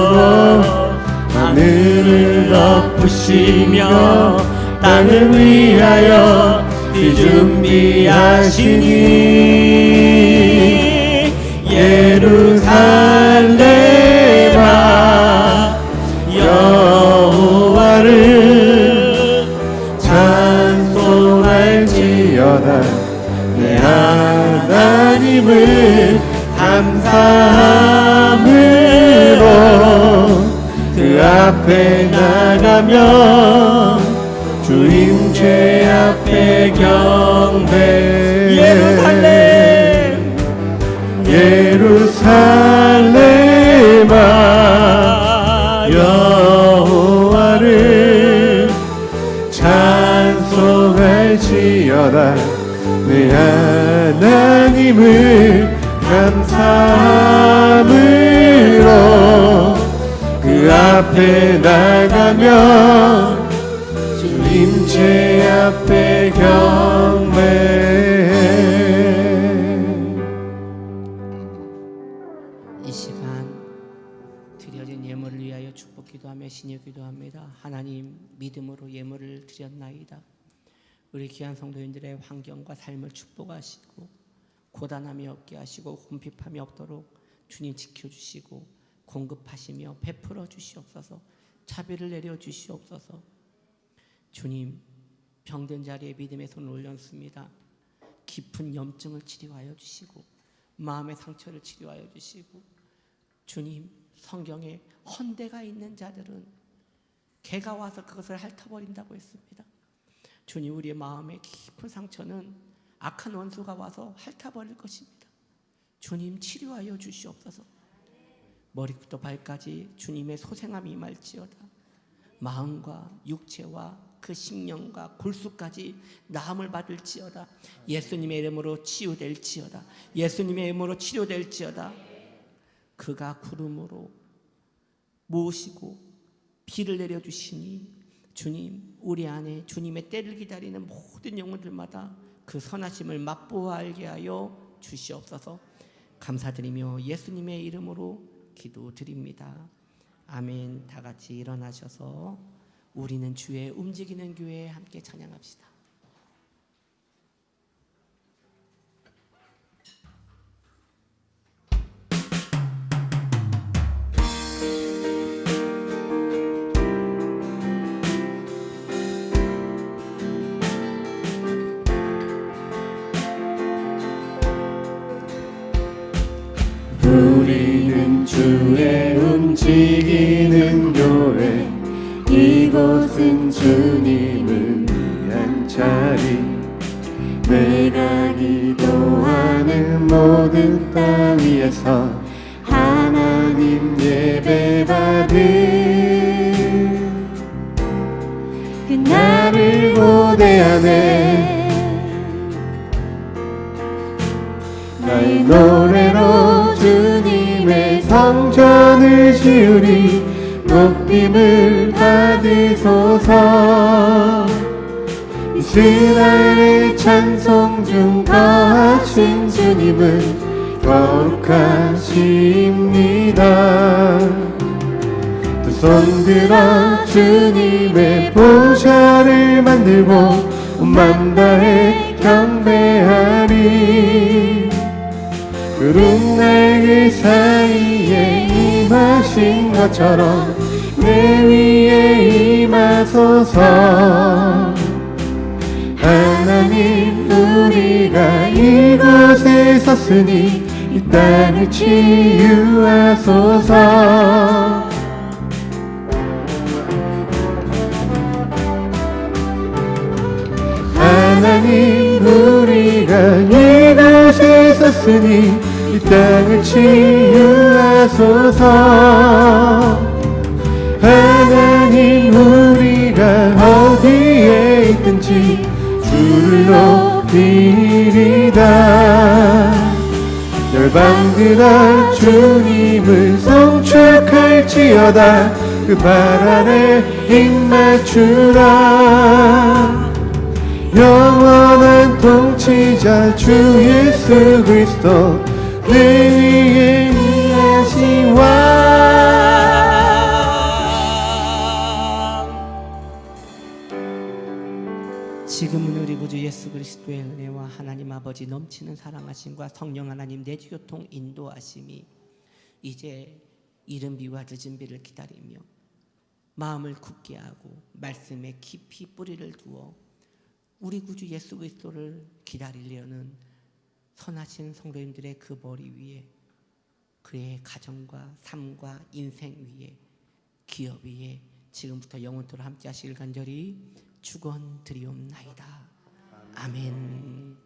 B: 하늘을 덮으시며 땅을 위하여 준비하시니 예루살렘아 여호와를 찬송할지어다 내 하나님을 감사함으로 그 앞에 나가며 주임제 앞에 경배 예루살렘아 여호와를 찬송할지어다 내 하나님을 감사함으로 그 앞에 나가며 주임제 앞에 경배
A: 이 시간 드려진 예물을 위하여 축복 기도하며 신여 기도합니다. 하나님, 믿음으로 예물을 드렸나이다. 우리 귀한 성도님들의 환경과 삶을 축복하시고 고단함이 없게 하시고 혼핍함이 없도록 주님 지켜주시고 공급하시며 베풀어 주시옵소서. 자비를 내려 주시옵소서. 주님, 병든 자리에 믿음의 손을 올렸습니다. 깊은 염증을 치료하여 주시고 마음의 상처를 치료하여 주시고 주님, 성경에 헌대가 있는 자들은 개가 와서 그것을 핥아버린다고 했습니다. 주님, 우리의 마음의 깊은 상처는 악한 원수가 와서 핥아버릴 것입니다. 주님, 치료하여 주시옵소서. 머리부터 발까지 주님의 소생함이 임할지어다. 마음과 육체와 그 심령과 골수까지 나음을 받을지어다. 예수님의 이름으로 치유될지어다. 예수님의 이름으로 치료될지어다. 그가 구름으로 모으시고 비를 내려주시니 주님, 우리 안에 주님의 때를 기다리는 모든 영혼들마다 그 선하심을 맛보아 알게 하여 주시옵소서. 감사드리며 예수님의 이름으로 기도드립니다. 아멘. 다 같이 일어나셔서 우리는 주의 움직이는 교회에 함께 찬양합시다.
B: 우리는 주의 움직이는 교회, 이곳은 주님을 위한 자리. 내가 기도하는 모든 땅 위에서 하나님 예배받을 그날을 고대하네. 나의 노래로 주님의 성전을 지으리. 높임을 받으소서. 이스라엘의 찬송 중 거하신 주님은 거룩하십니다. 두 손 들어 주님의 보좌를 만들고 온 맘 다해 경배하리. 구름 날개 사이에 임하신 것처럼 내 위에 임하소서. 하나님, 우리가 이곳에 섰으니 이 땅을 치유하소서. 하나님, 우리가 이곳에 섰으니 이 땅을 치유하소서. 하나님, 우리가 어디에 있든지 주를 높이리다. 열방들아 주님을 송축할지어다. 그 발 아래 입맞추라. 영원한 통치자 주 예수 그리스도 내 위에 위하신 왕.
A: 지금은 우리 구주 예수 그리스도의 은혜와 하나님 아버지 넘치는 사랑하심과 성령 하나님 내주교통 인도하심이 이제 이른 비와 늦은 비를 기다리며 마음을 굳게 하고 말씀에 깊이 뿌리를 두어 우리 구주 예수 그리스도를 기다리려는 선하신 성도님들의 그 머리 위에, 그의 가정과 삶과 인생 위에, 기업 위에 지금부터 영원토록 함께 하시길 간절히 축원드리옵나이다. 아멘.